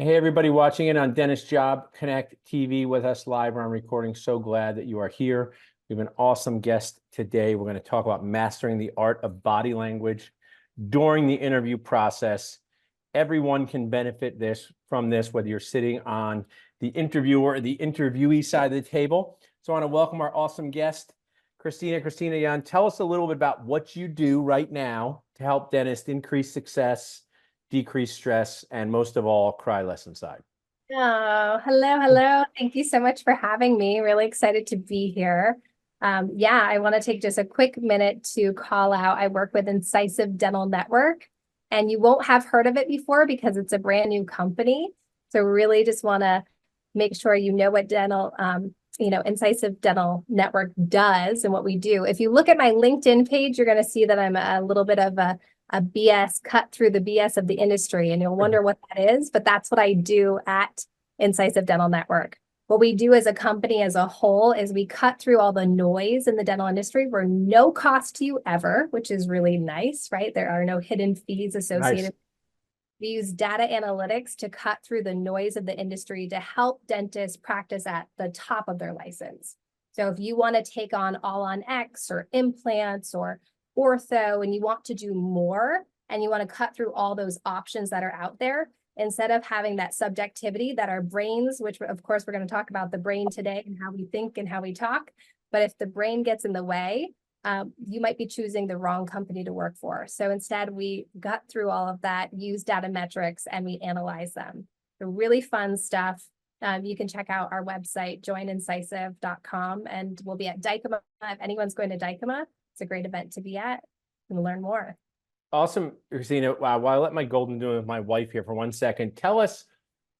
Hey, everybody watching in on Dentist Job Connect TV with us live or on recording. So glad that you are here. We have an awesome guest today. We're going to talk about mastering the art of body language during the interview process. Everyone can benefit from this, whether you're sitting on the interviewer or the interviewee side of the table. So I want to welcome our awesome guest, Kristina Dion. Tell us a little bit about what you do right now to help dentists increase success, decrease stress, and most of all, cry less inside. Oh, hello. Thank you so much for having me. Really excited to be here. I want to take just a quick minute to call out. I work with Incisive Dental Network, and you won't have heard of it before because it's a brand new company. So really just want to make sure you know what Incisive Dental Network does and what we do. If you look at my LinkedIn page, you're going to see that I'm a little bit of a BS cut through the BS of the industry, and you'll wonder what that is, but that's what I do at Incisive Dental Network. What we do as a company as a whole is we cut through all the noise in the dental industry. We're no cost to you ever, which is really nice, right? There are no hidden fees associated. Nice. We use data analytics to cut through the noise of the industry to help dentists practice at the top of their license. So if you want to take on all on X or implants or ortho and you want to do more and you want to cut through all those options that are out there, instead of having that subjectivity that our brains, which of course we're going to talk about the brain today and how we think and how we talk, but if the brain gets in the way, you might be choosing the wrong company to work for. So instead we gut through all of that, use data metrics, and we analyze them. The really fun stuff. You can check out our website, joinincisive.com, and we'll be at Dykema. If anyone's going to Dykema, it's a great event to be at and learn more. Awesome, Kristina. While I let my golden do it with my wife here for 1 second, tell us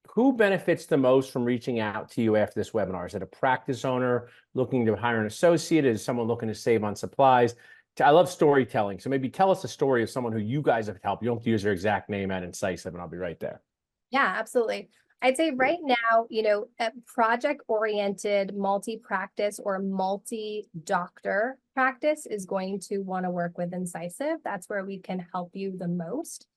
who benefits the most from reaching out to you after this webinar? Is it a practice owner looking to hire an associate? Is it someone looking to save on supplies? I love storytelling. So maybe tell us a story of someone who you guys have helped. You don't have to use their exact name at Incisive, and I'll be right there. Yeah, absolutely. I'd say right now, a project-oriented multi-practice or multi-doctor practice is going to want to work with Incisive. That's where we can help you the most.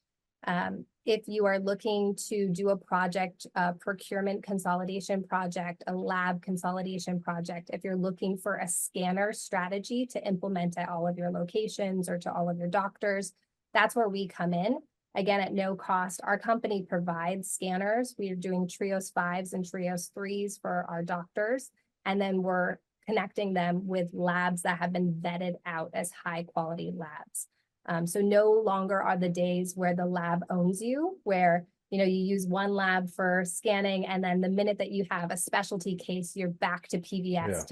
If you are looking to do a project, a procurement consolidation project, a lab consolidation project, if you're looking for a scanner strategy to implement at all of your locations or to all of your doctors, that's where we come in. Again, at no cost. Our company provides scanners. We are doing Trios 5s and Trios 3s for our doctors, and then we're connecting them with labs that have been vetted out as high quality labs. So no longer are the days where the lab owns you, where you use one lab for scanning, and then the minute that you have a specialty case, you're back to PVS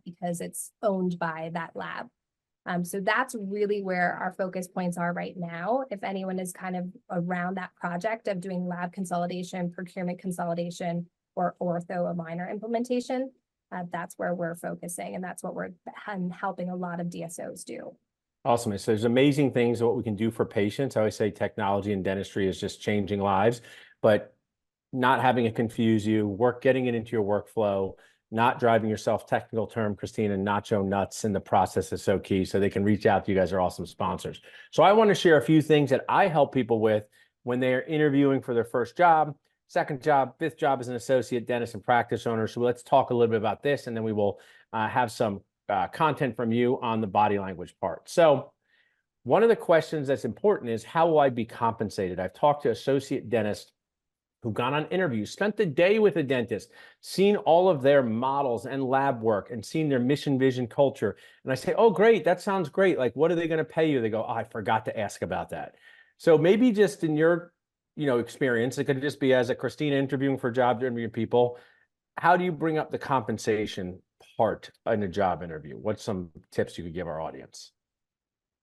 because it's owned by that lab. So that's really where our focus points are right now. If anyone is kind of around that project of doing lab consolidation, procurement consolidation, or ortho, a minor implementation, that's where we're focusing, and that's what we're helping a lot of DSOs do. Awesome. So there's amazing things what we can do for patients. I always say technology in dentistry is just changing lives, but not having it confuse you, getting it into your workflow, not driving yourself, technical term, Kristina, nacho nuts in the process is so key. So they can reach out to you guys. Are awesome sponsors. So I want to share a few things that I help people with when they're interviewing for their first job, second job, fifth job as an associate dentist and practice owner. So let's talk a little bit about this, and then we will have some content from you on the body language part. So one of the questions that's important is, how will I be compensated? I've talked to associate dentists who've gone on interviews, spent the day with a dentist, seen all of their models and lab work, and seen their mission, vision, culture. And I say, oh, great, that sounds great. Like, what are they going to pay you? They go, oh, I forgot to ask about that. So maybe just in your experience, it could just be as a Kristina interviewing for a job, interviewing people. How do you bring up the compensation part in a job interview? What's some tips you could give our audience?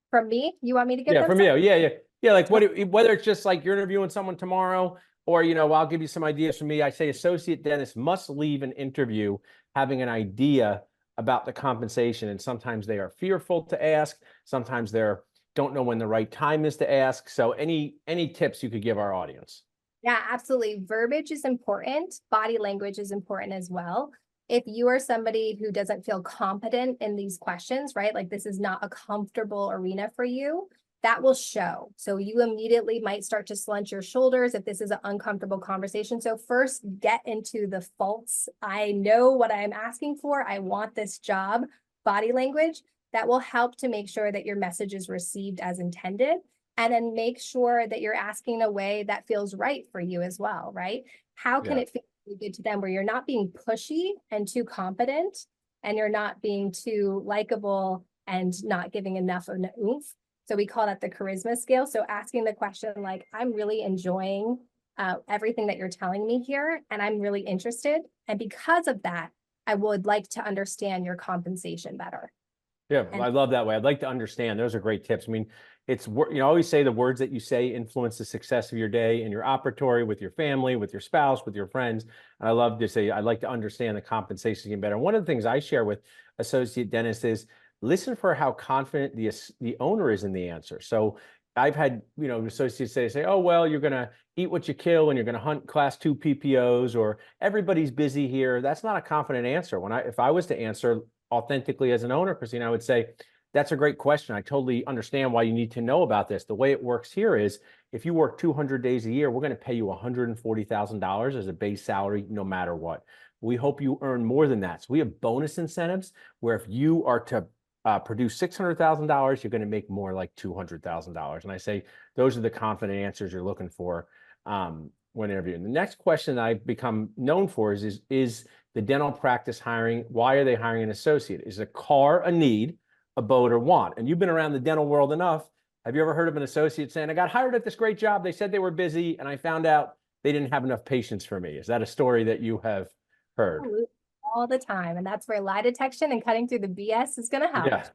From me? You want me to give them from some? you. Yeah. Like whether it's just like you're interviewing someone tomorrow, or, I'll give you some ideas from me. I say associate dentists must leave an interview having an idea about the compensation. And sometimes they are fearful to ask. Sometimes don't know when the right time is to ask. So any tips you could give our audience? Yeah, absolutely. Verbiage is important. Body language is important as well. If you are somebody who doesn't feel competent in these questions, right? Like this is not a comfortable arena for you, that will show. So you immediately might start to slunch your shoulders if this is an uncomfortable conversation. So first get into the false, I know what I'm asking for, I want this job, body language. That will help to make sure that your message is received as intended. And then make sure that you're asking in a way that feels right for you as well, right? How can it feel really good to them where you're not being pushy and too confident, and you're not being too likable and not giving enough of an oomph? So we call that the charisma scale. So asking the question like, I'm really enjoying everything that you're telling me here, and I'm really interested. And because of that, I would like to understand your compensation better. Yeah, And I love that way. I'd like to understand. Those are great tips. I mean, it's, you know, I always say the words that you say influence the success of your day in your operatory, with your family, with your spouse, with your friends. And I love to say, I'd like to understand the compensation even better. And one of the things I share with associate dentists is listen for how confident the owner is in the answer. So I've had, you know, associates say, oh, well, you're going to eat what you kill and you're going to hunt class 2 PPOs, or everybody's busy here. That's not a confident answer. If I was to answer authentically as an owner, Kristina, I would say, that's a great question. I totally understand why you need to know about this. The way it works here is if you work 200 days a year, we're going to pay you $140,000 as a base salary, no matter what. We hope you earn more than that. So we have bonus incentives where if you are to produce $600,000, you're going to make more like $200,000. And I say, those are the confident answers you're looking for when interviewing. The next question I've become known for is the dental practice hiring. Why are they hiring an associate? Is a car a need, a boat a want? And you've been around the dental world enough. Have you ever heard of an associate saying, I got hired at this great job, they said they were busy, and I found out they didn't have enough patience for me? Is that a story that you have heard? all the time. And that's where lie detection and cutting through the BS is going to help. Yeah.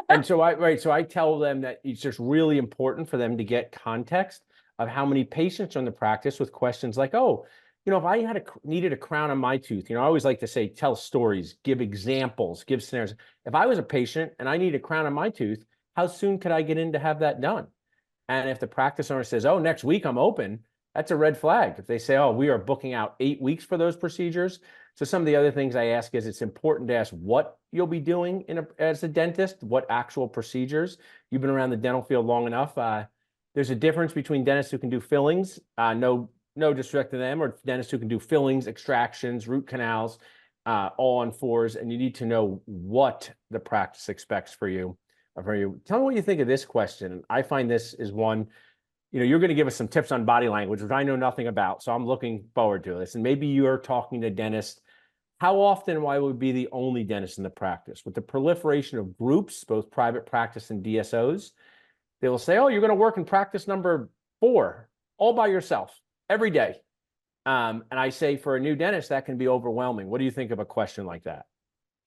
And so I tell them that it's just really important for them to get context of how many patients are in the practice with questions like, oh, you know, if I needed a crown on my tooth, you know, I always like to say, tell stories, give examples, give scenarios. If I was a patient and I need a crown on my tooth, how soon could I get in to have that done? And if the practice owner says, oh, next week I'm open, that's a red flag. If they say, oh, we are booking out 8 weeks for those procedures. So some of the other things I ask is, it's important to ask what you'll be doing as a dentist, what actual procedures. You've been around the dental field long enough. There's a difference between dentists who can do fillings, no disrespect to them, or dentists who can do fillings, extractions, root canals, all on fours. And you need to know what the practice expects for you. Tell me what you think of this question. I find this is one, you know, you're going to give us some tips on body language, which I know nothing about. So I'm looking forward to this. And maybe you're talking to dentists. How often why would be the only dentist in the practice? With the proliferation of groups, both private practice and DSOs, they will say, oh, you're going to work in practice number 4 all by yourself every day. And I say, for a new dentist, that can be overwhelming. What do you think of a question like that?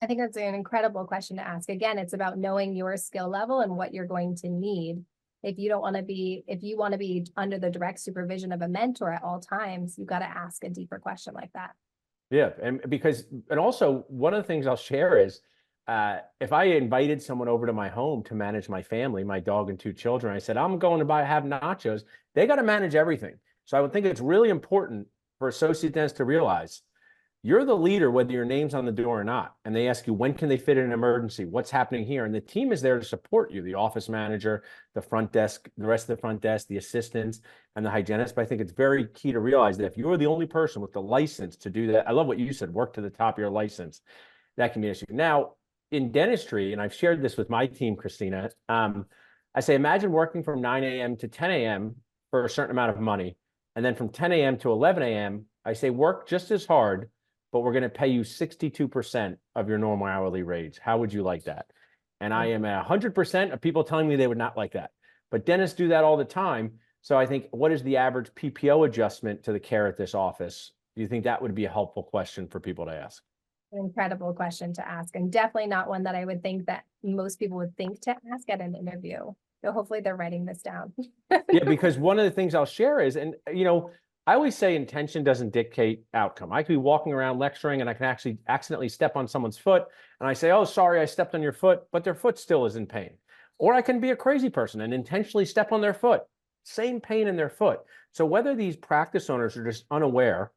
I think that's an incredible question to ask. Again, it's about knowing your skill level and what you're going to need. If you want to be under the direct supervision of a mentor at all times, you've got to ask a deeper question like that. Yeah, and also one of the things I'll share is, if I invited someone over to my home to manage my family, my dog and 2 children, I said, I'm going to have nachos, they got to manage everything. So I would think it's really important for associate dentists to realize you're the leader, whether your name's on the door or not. And they ask you, when can they fit in an emergency? What's happening here? And the team is there to support you, the office manager, the front desk, the rest of the front desk, the assistants, and the hygienist. But I think it's very key to realize that if you're the only person with the license to do that, I love what you said, work to the top of your license, that can be an issue. Now, in dentistry, and I've shared this with my team, Kristina, I say, imagine working from 9 a.m. to 10 a.m. for a certain amount of money. And then from 10 a.m. to 11 a.m., I say, work just as hard, but we're going to pay you 62% of your normal hourly wage. How would you like that? And I am 100% of people telling me they would not like that. But dentists do that all the time. So I think, what is the average PPO adjustment to the care at this office? Do you think that would be a helpful question for people to ask? An incredible question to ask, and definitely not one that I would think that most people would think to ask at an interview. So hopefully they're writing this down. Yeah, because one of the things I'll share is, and you know, I always say intention doesn't dictate outcome. I could be walking around lecturing and I can actually accidentally step on someone's foot, and I say, oh, sorry, I stepped on your foot, but their foot still is in pain. Or I can be a crazy person and intentionally step on their foot, same pain in their foot. So whether these practice owners are just unaware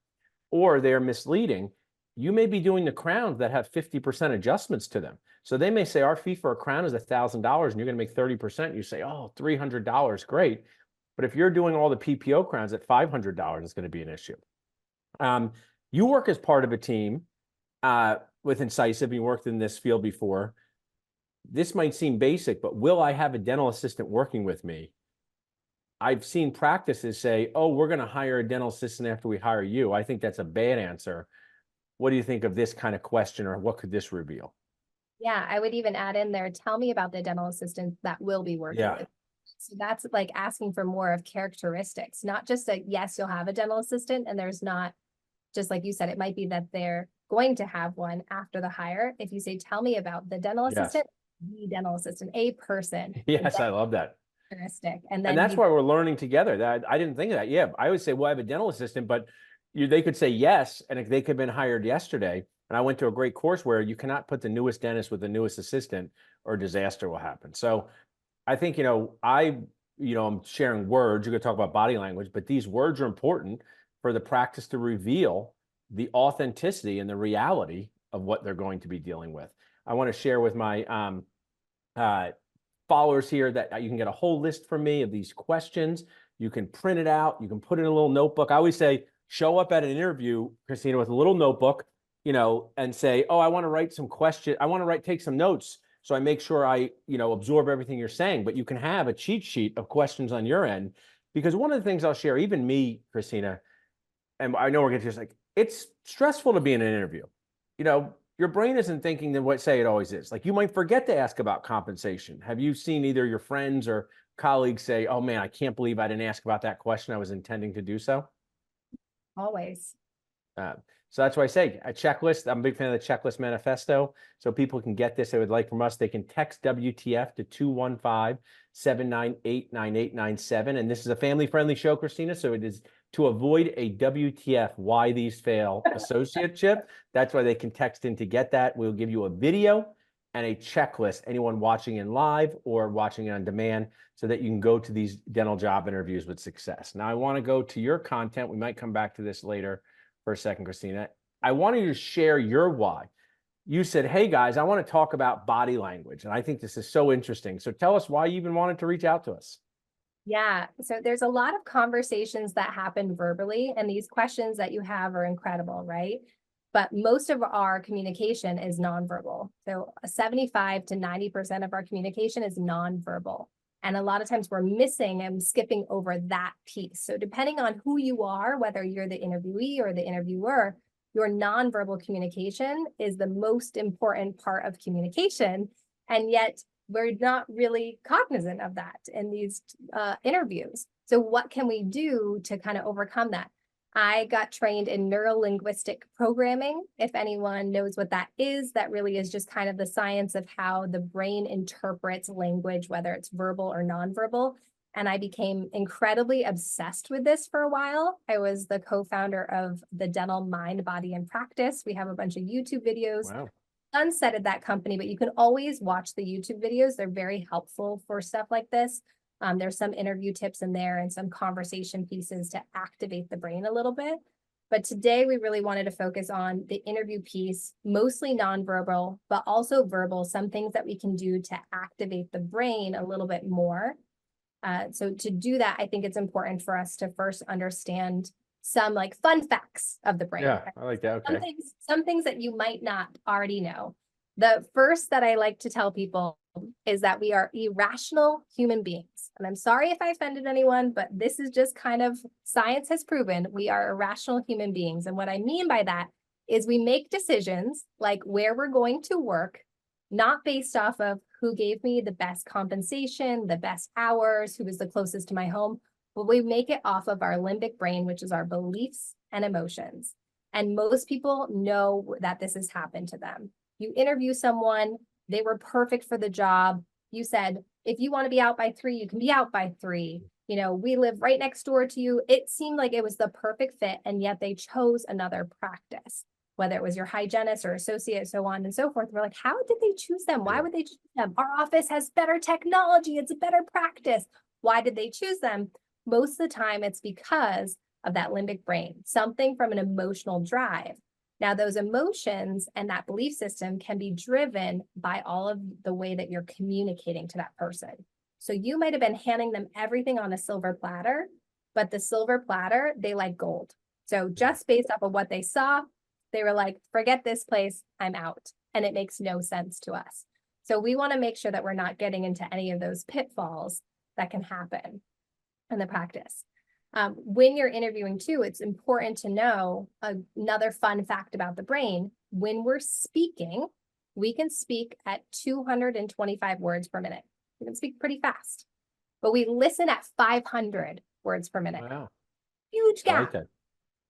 or they're misleading, you may be doing the crowns that have 50% adjustments to them. So they may say our fee for a crown is $1,000 and you're going to make 30%. You say, oh, $300, great. But if you're doing all the PPO crowns at $500, it's going to be an issue. You work as part of a team with Incisive. You worked in this field before. This might seem basic, but will I have a dental assistant working with me? I've seen practices say, oh, we're going to hire a dental assistant after we hire you. I think that's a bad answer. What do you think of this kind of question, or what could this reveal? Yeah, I would even add in there, tell me about the dental assistant that will be working Yeah. with. So that's like asking for more of characteristics, not just a yes, you'll have a dental assistant, and there's not, just like you said, it might be that they're going to have one after the hire. If you say, tell me about the dental Yes. assistant, the dental assistant, a person, Yes, I love that. characteristic, and And then that's why we're learning together. That I didn't think of that. Yeah, I would say, well, I have a dental assistant, but they could say yes, and if they could have been hired yesterday. And I went to a great course where you cannot put the newest dentist with the newest assistant, or disaster will happen. So I think, I'm sharing words. You're going to talk about body language, but these words are important for the practice to reveal the authenticity and the reality of what they're going to be dealing with. I want to share with my followers here that you can get a whole list from me of these questions. You can print it out. You can put it in a little notebook. I always say, show up at an interview, Kristina, with a little notebook, and say, oh, I want to write some questions. I want to take some notes. So I make sure I, absorb everything you're saying, but you can have a cheat sheet of questions on your end. Because one of the things I'll share, even me, Kristina, and I know we're getting just like, it's stressful to be in an interview. Your brain isn't thinking the way it always is. Like, you might forget to ask about compensation. Have you seen either your friends or colleagues say, oh man, I can't believe I didn't ask about that question. I was intending to do so. always. So that's why I say a checklist. I'm a big fan of the checklist manifesto. So people can get this. They would like from us. They can text WTF to 215-798-9897. And this is a family-friendly show, Kristina. So it is to avoid a WTF, why these fail associateship. That's why they can text in to get that. We'll give you a video and a checklist, anyone watching in live or watching it on demand, so that you can go to these dental job interviews with success. Now, I want to go to your content. We might come back to this later for a second, Kristina. I want you to share your why. You said, hey guys, I want to talk about body language. And I think this is so interesting. So tell us why you even wanted to reach out to us. Yeah, so there's a lot of conversations that happen verbally, and these questions that you have are incredible, right? But most of our communication is nonverbal. So 75 to 90% of our communication is nonverbal. And a lot of times we're missing and skipping over that piece. So depending on who you are, whether you're the interviewee or the interviewer, your nonverbal communication is the most important part of communication. And yet we're not really cognizant of that in these interviews. So what can we do to kind of overcome that? I got trained in neuro-linguistic programming. If anyone knows what that is, that really is just kind of the science of how the brain interprets language, whether it's verbal or nonverbal. And I became incredibly obsessed with this for a while. I was the co-founder of the Dental Mind, Body, and Practice. We have a bunch of YouTube videos. Wow. Sunsetted that company, but you can always watch the YouTube videos. They're very helpful for stuff like this. There's some interview tips in there and some conversation pieces to activate the brain a little bit. But today we really wanted to focus on the interview piece, mostly nonverbal, but also verbal, some things that we can do to activate the brain a little bit more. So to do that, I think it's important for us to first understand some like fun facts of the brain. Yeah, I like that. Okay. Some things that you might not already know. The first that I like to tell people is that we are irrational human beings. And I'm sorry if I offended anyone, but this is just kind of science has proven we are irrational human beings. And what I mean by that is we make decisions like where we're going to work, not based off of who gave me the best compensation, the best hours, who was the closest to my home, but we make it off of our limbic brain, which is our beliefs and emotions. And most people know that this has happened to them. You interview someone, they were perfect for the job. You said, if you want to be out by 3, you can be out by 3. We live right next door to you. It seemed like it was the perfect fit, and yet they chose another practice, whether it was your hygienist or associate, so on and so forth. We're like, how did they choose them? Why would they choose them? Our office has better technology. It's a better practice. Why did they choose them? Most of the time, it's because of that limbic brain, something from an emotional drive. Now, those emotions and that belief system can be driven by all of the way that you're communicating to that person. So you might have been handing them everything on a silver platter, but the silver platter, they like gold. So just based off of what they saw, they were like, forget this place, I'm out. And it makes no sense to us. So we want to make sure that we're not getting into any of those pitfalls that can happen in the practice. When you're interviewing too, it's important to know another fun fact about the brain. When we're speaking, we can speak at 225 words per minute. We can speak pretty fast, but we listen at 500 words per minute. Wow. Huge I like gap. that.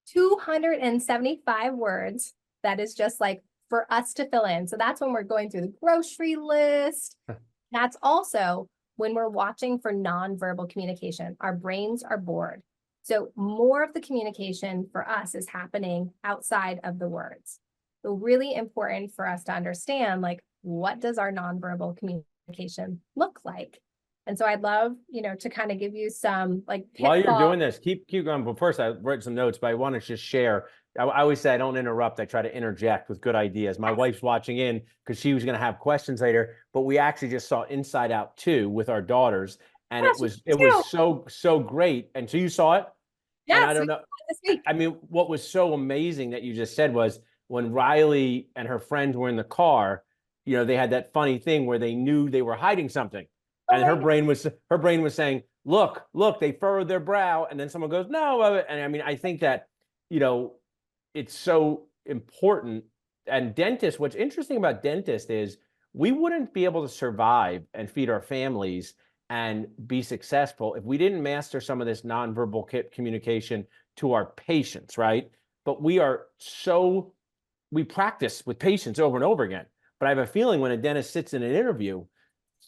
275 words. That is just like for us to fill in. So that's when we're going through the grocery list. That's also when we're watching for nonverbal communication. Our brains are bored. So more of the communication for us is happening outside of the words. So really important for us to understand, like, what does our nonverbal communication look like? And so I'd love, to kind of give you some like While you're pitfalls. doing this, keep going. But first, I wrote some notes, but I want to just share. I always say I don't interrupt. I try to interject with good ideas. My wife's watching in because she was going to have questions later, but we actually just saw Inside Out 2 with our daughters, and it was so great. And so you saw it? And I Yes, don't know. this week. I mean, what was so amazing that you just said was when Riley and her friends were in the car, they had that funny thing where they knew they were hiding something. And her brain was saying, look, they furrowed their brow. And then someone goes, no. And I mean, I think that, it's so important. And dentists, what's interesting about dentists is we wouldn't be able to survive and feed our families and be successful if we didn't master some of this nonverbal communication to our patients, right? But we practice with patients over and over again. But I have a feeling when a dentist sits in an interview,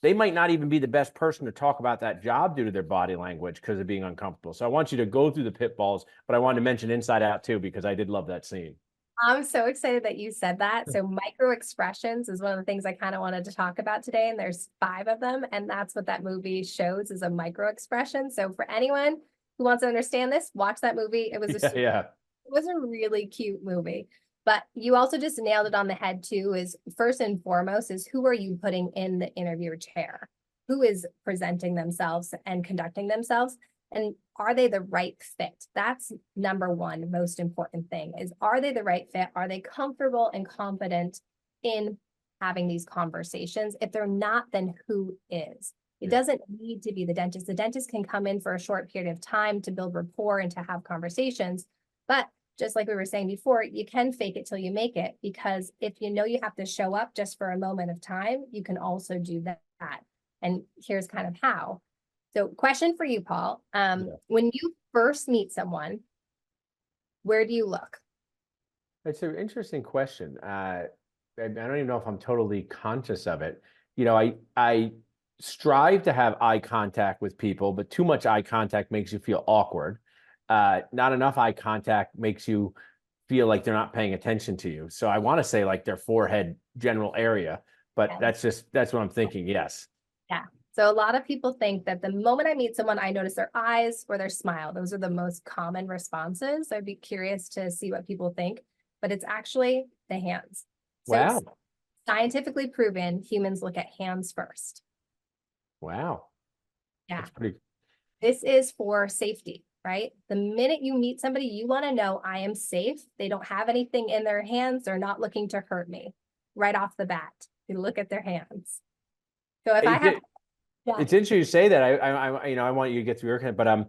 they might not even be the best person to talk about that job due to their body language because of being uncomfortable. So I want you to go through the pitfalls, but I wanted to mention Inside Out too, because I did love that scene. I'm so excited that you said that. So micro expressions is one of the things I kind of wanted to talk about today. And there's 5 of them. And that's what that movie shows is a micro expression. So for anyone who wants to understand this, watch that movie. It was It was a really cute movie. But you also just nailed it on the head too, is first and foremost is who are you putting in the interviewer chair? Who is presenting themselves and conducting themselves? And are they the right fit? That's number one, most important thing is, are they the right fit? Are they comfortable and confident in having these conversations? If they're not, then who is? It doesn't need to be the dentist. The dentist can come in for a short period of time to build rapport and to have conversations. But just like we were saying before, you can fake it till you make it, because if you know you have to show up just for a moment of time, you can also do that. And here's kind of how. So question for you, Paul. When you first meet someone, where do you look? It's an interesting question. I don't even know if I'm totally conscious of it. I strive to have eye contact with people, but too much eye contact makes you feel awkward. Not enough eye contact makes you feel like they're not paying attention to you. So I want to say like their forehead general area, but that's what I'm thinking. Yes. Yeah. So a lot of people think that the moment I meet someone, I notice their eyes or their smile. Those are the most common responses. I'd be curious to see what people think, but it's actually the hands. So Wow. scientifically proven, humans look at hands first. Wow. Yeah. That's pretty. This is for safety, right? The minute you meet somebody, you want to know I am safe. They don't have anything in their hands. They're not looking to hurt me right off the bat. You look at their hands. So if I have, It's interesting you say that. I want you to get through your kind, but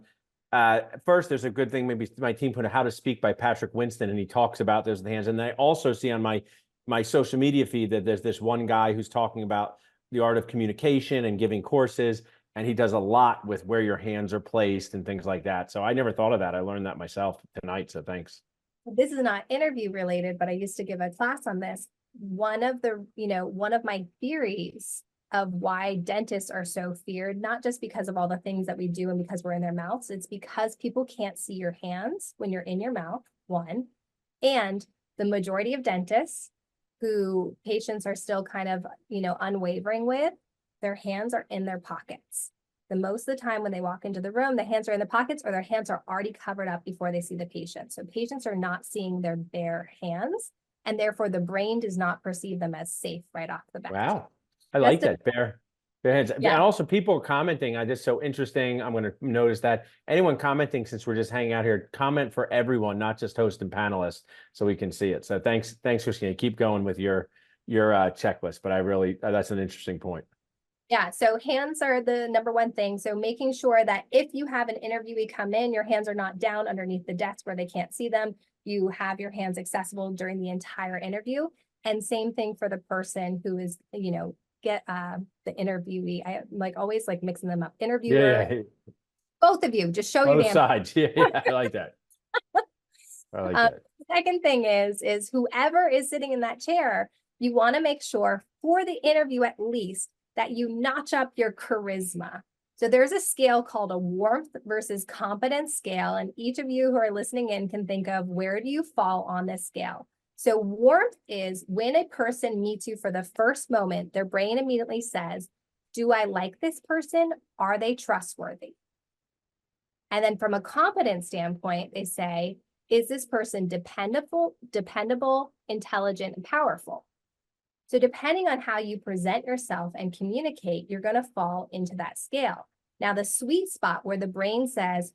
first there's a good thing. Maybe my team put How to Speak by Patrick Winston, and he talks about those in the hands. And I also see on my social media feed that there's this one guy who's talking about the art of communication and giving courses, and he does a lot with where your hands are placed and things like that. So I never thought of that. I learned that myself tonight. So thanks. this is not interview related, but I used to give a class on this. One of my theories of why dentists are so feared, not just because of all the things that we do and because we're in their mouths, it's because people can't see your hands when you're in your mouth, one. And the majority of dentists who patients are still kind of, unwavering with, their hands are in their pockets. The most of the time when they walk into the room, the hands are in the pockets or their hands are already covered up before they see the patient. So patients are not seeing their bare hands. and therefore the brain does not perceive them as safe right off the bat. Wow. I That's like that. Bare hands. And yeah. also people are commenting. I just so interesting. I'm going to notice that anyone commenting, since we're just hanging out here, comment for everyone, not just host and panelists, so we can see it. So thanks, Kristina. Keep going with your checklist. But I really, that's an interesting point. Yeah, so hands are the number one thing. So making sure that if you have an interviewee come in, your hands are not down underneath the desk where they can't see them. You have your hands accessible during the entire interview. And same thing for the person who is, get the interviewee. I like always like mixing them up. Interviewer, Yeah. both of you, just show your Both damn. sides. Yeah. I like that. I like that. Second thing is whoever is sitting in that chair, you want to make sure for the interview at least that you notch up your charisma. So there's a scale called a warmth versus competence scale. And each of you who are listening in can think of where do you fall on this scale? So warmth is when a person meets you for the first moment, their brain immediately says, do I like this person? Are they trustworthy? And then from a competence standpoint, they say, is this person dependable, intelligent, and powerful? So depending on how you present yourself and communicate, you're going to fall into that scale. Now, the sweet spot where the brain says,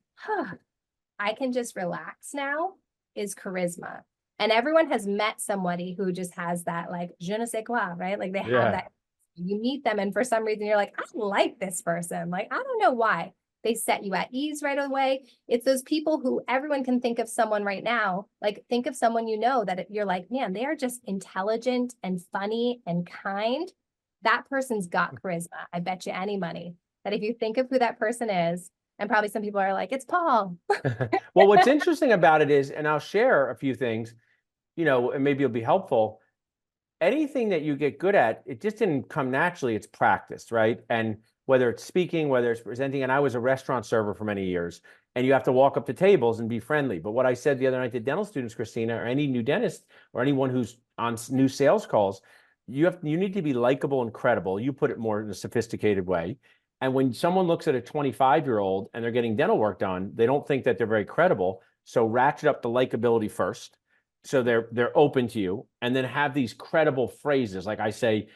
I can just relax now is charisma. And everyone has met somebody who just has that like, je ne sais quoi, right? Like they have that, you meet them and for some reason you're like, I like this person. Like, I don't know why. They set you at ease right away. It's those people who everyone can think of someone right now, like think of someone that you're like, man, they are just intelligent and funny and kind. That person's got charisma. I bet you any money that if you think of who that person is, and probably some people are like, it's Paul. Well, what's interesting about it is, and I'll share a few things, and maybe it'll be helpful. Anything that you get good at, it just didn't come naturally. It's practiced, right? And whether it's speaking, whether it's presenting, and I was a restaurant server for many years, and you have to walk up to tables and be friendly. But what I said the other night to dental students, Kristina, or any new dentist, or anyone who's on new sales calls, you need to be likable and credible. You put it more in a sophisticated way. And when someone looks at a 25-year-old and they're getting dental work done, they don't think that they're very credible. So ratchet up the likability first, so they're open to you, and then have these credible phrases. Like I say,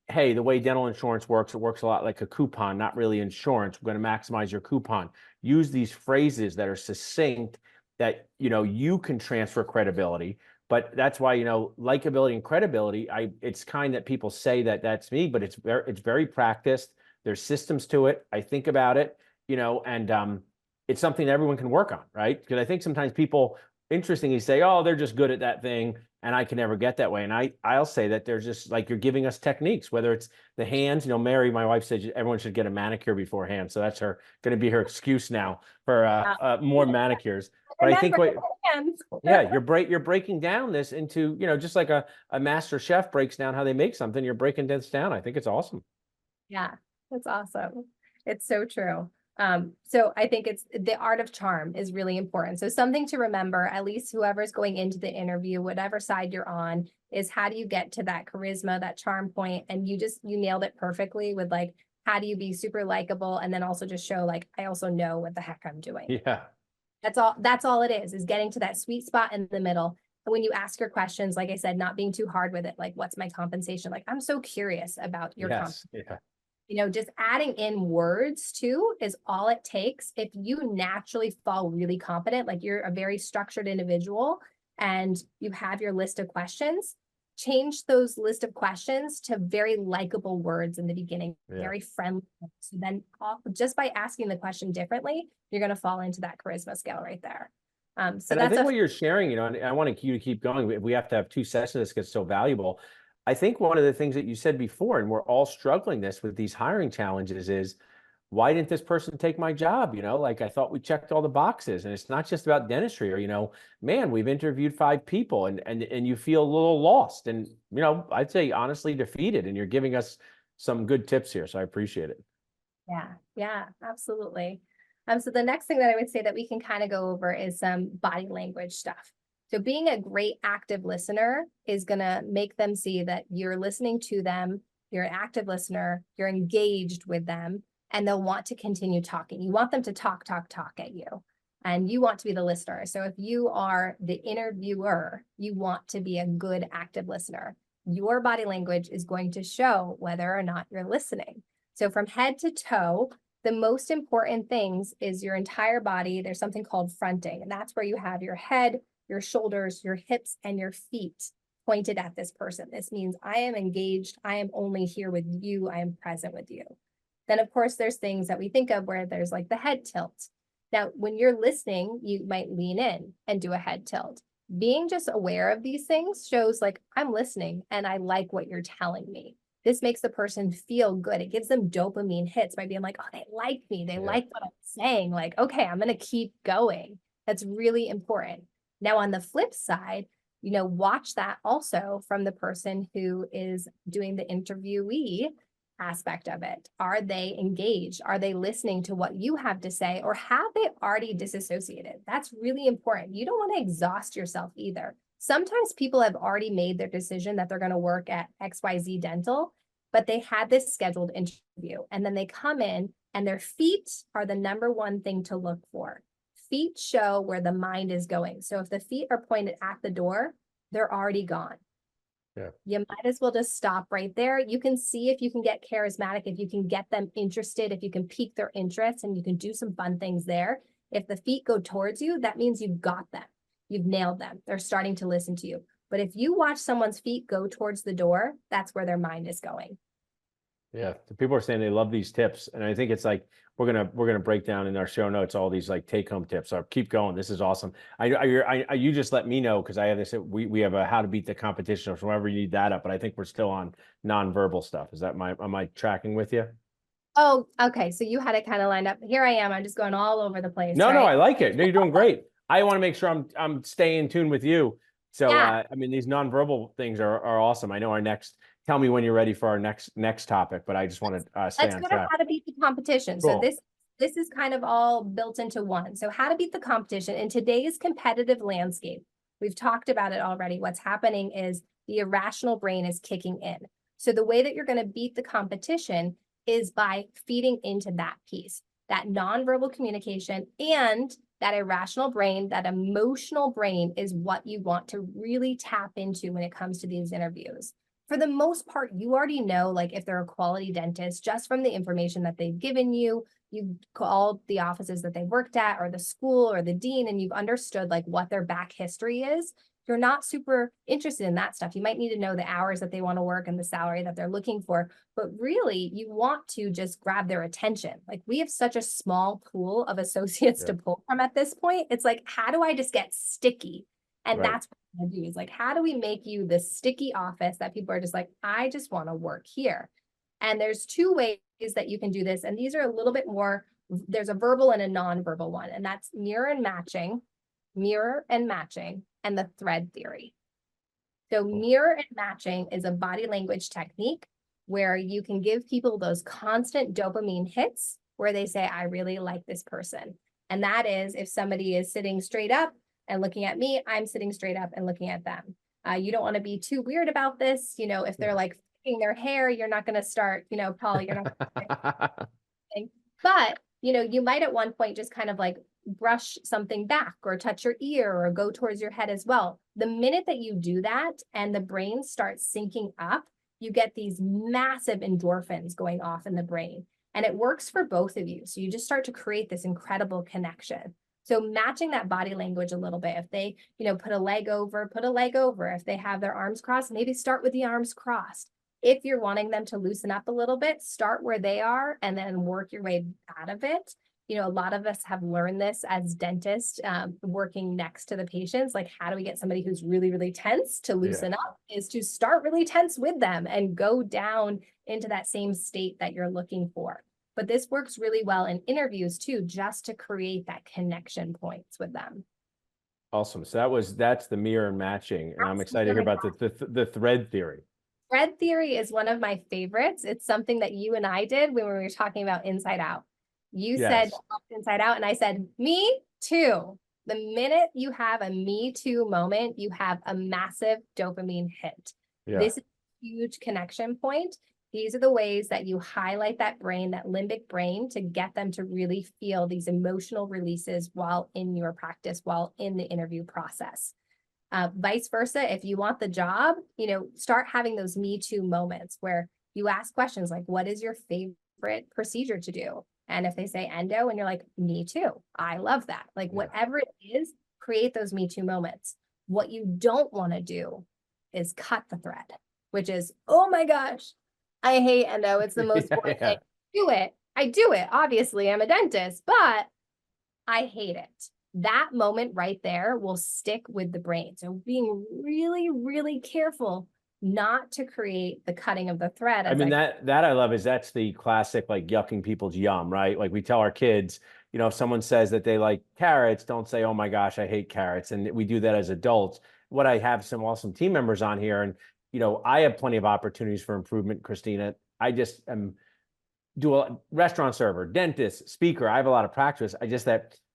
hey, the way dental insurance works, it works a lot like a coupon, not really insurance. We're going to maximize your coupon. Use these phrases that are succinct, that you can transfer credibility. But that's why likability and credibility, it's kind that people say that that's me, but it's very practiced. There's systems to it. I think about it, and it's something that everyone can work on, right? Because I think sometimes people interestingly say, oh, they're just good at that thing and I can never get that way. And I'll say that they're just like, you're giving us techniques, whether it's the hands, Mary, my wife, said everyone should get a manicure beforehand. So that's going to be her excuse now for more manicures. But I think you're breaking down this into, just like a master chef breaks down how they make something, you're breaking this down. I think it's awesome. Yeah, that's awesome. It's so true. So I think it's the art of charm is really important. So something to remember, at least whoever's going into the interview, whatever side you're on, is how do you get to that charisma, that charm point? And you nailed it perfectly with like, how do you be super likable? And then also just show like, I also know what the heck I'm doing. Yeah. That's all it is getting to that sweet spot in the middle. And when you ask your questions, like I said, not being too hard with it. Like, what's my compensation? Like, I'm so curious about your compensation. Yeah. Just adding in words too is all it takes. If you naturally fall really competent, like you're a very structured individual and you have your list of questions, change those list of questions to very likable words in the beginning, very friendly. So then just by asking the question differently, you're going to fall into that charisma scale right there. So I think what you're sharing, and I want you to keep going. We have to have 2 sessions. This gets so valuable. I think one of the things that you said before, and we're all struggling this with these hiring challenges, is why didn't this person take my job? Like I thought we checked all the boxes, and it's not just about dentistry, or man, we've interviewed 5 people, and you feel a little lost, and I'd say honestly defeated. And you're giving us some good tips here, so I appreciate it. Yeah, absolutely. So the next thing that I would say that we can kind of go over is some body language stuff. So being a great active listener is going to make them see that you're listening to them, you're an active listener, you're engaged with them, and they'll want to continue talking. You want them to talk at you. and you want to be the listener. So if you are the interviewer, you want to be a good active listener. Your body language is going to show whether or not you're listening. So from head to toe, the most important things is your entire body. There's something called fronting, and that's where you have your head, your shoulders, your hips, and your feet pointed at this person. This means I am engaged. I am only here with you. I am present with you. Then, of course, there's things that we think of where there's like the head tilt. Now, when you're listening, you might lean in and do a head tilt. Being just aware of these things shows like I'm listening and I like what you're telling me. This makes the person feel good. It gives them dopamine hits by being like, oh, they like me. They like what I'm saying. Like, okay, I'm going to keep going. That's really important. Now, on the flip side, watch that also from the person who is doing the interviewee aspect of it. Are they engaged? Are they listening to what you have to say, or have they already disassociated? That's really important. You don't want to exhaust yourself either. Sometimes people have already made their decision that they're going to work at XYZ Dental, but they had this scheduled interview, and then they come in and their feet are the number one thing to look for. Feet show where the mind is going. So if the feet are pointed at the door, they're already gone. Yeah. You might as well just stop right there. You can see if you can get charismatic, if you can get them interested, if you can pique their interest, and you can do some fun things there. If the feet go towards you, that means you've got them. You've nailed them. They're starting to listen to you. But if you watch someone's feet go towards the door, that's where their mind is going. Yeah, the people are saying they love these tips, and I think it's like we're gonna break down in our show notes all these like take home tips. So keep going. This is awesome. You just let me know because I have this. We have a how to beat the competition. So whenever you need that up, but I think we're still on nonverbal stuff. Is that am I tracking with you? Oh, okay. So you had it kind of lined up. Here I am. I'm just going all over the place. No, right? I like it. No, you're doing great. I want to make sure I'm staying in tune with you. So Yeah. I mean, these nonverbal things are awesome. I know our next. Tell me when you're ready for our next topic, but I just want to stay Let's on go to track. how to beat the competition. So Cool. this is kind of all built into one. So how to beat the competition in today's competitive landscape. We've talked about it already. What's happening is the irrational brain is kicking in. So the way that you're going to beat the competition is by feeding into that piece, that nonverbal communication, and that irrational brain, that emotional brain is what you want to really tap into when it comes to these interviews. For the most part, you already know, like if they're a quality dentist, just from the information that they've given you, you've called the offices that they worked at or the school or the dean, and you've understood like what their back history is. You're not super interested in that stuff. You might need to know the hours that they want to work and the salary that they're looking for, but really you want to just grab their attention. Like we have such a small pool of associates to pull from at this point. It's like, how do I just get sticky? And that's what I'm gonna do is like, how do we make you the sticky office that people are just like, I just want to work here? And there's two ways that you can do this. And these are a little bit more, there's a verbal and a non-verbal one, and that's mirror and matching, and the thread theory. So mirror and matching is a body language technique where you can give people those constant dopamine hits where they say, I really like this person. And that is if somebody is sitting straight up and looking at me, I'm sitting straight up and looking at them. You don't want to be too weird about this. If they're like flicking their hair, you're not going to start, Paul, you're not. But, you might at one point just kind of like brush something back or touch your ear or go towards your head as well. The minute that you do that and the brain starts syncing up, you get these massive endorphins going off in the brain. And it works for both of you. So you just start to create this incredible connection. So matching that body language a little bit. If they, put a leg over, put a leg over. If they have their arms crossed, maybe start with the arms crossed. If you're wanting them to loosen up a little bit, start where they are and then work your way out of it. A lot of us have learned this as dentists, working next to the patients. Like, how do we get somebody who's really, really tense to loosen up? Is to start really tense with them and go down into that same state that you're looking for. But this works really well in interviews too, just to create that connection points with them. Awesome. So that's the mirror and matching, and I'm excited to hear about the thread theory. Thread theory is one of my favorites. It's something that you and I did when we were talking about Inside Out. You said Inside Out, and I said, me too. The minute you have a me too moment, you have a massive dopamine hit. This is a huge connection point. These are the ways that you highlight that brain, that limbic brain, to get them to really feel these emotional releases while in your practice, while in the interview process. Vice versa, if you want the job, start having those Me Too moments where you ask questions like, what is your favorite procedure to do? And if they say endo, and you're like, me too, I love that. Like, Yeah. whatever it is, create those Me Too moments. What you don't want to do is cut the thread, which is, oh my gosh, I hate endo. It's the most boring thing. I do it. Obviously, I'm a dentist, but I hate it. That moment right there will stick with the brain. So being really, really careful not to create the cutting of the thread. I mean, that I love is that's the classic, like, yucking people's yum, right? Like, we tell our kids, if someone says that they like carrots, don't say, oh my gosh, I hate carrots. And we do that as adults. What I have some awesome team members on here, and I have plenty of opportunities for improvement, Kristina. I just do a restaurant server, dentist, speaker. I have a lot of practice. I just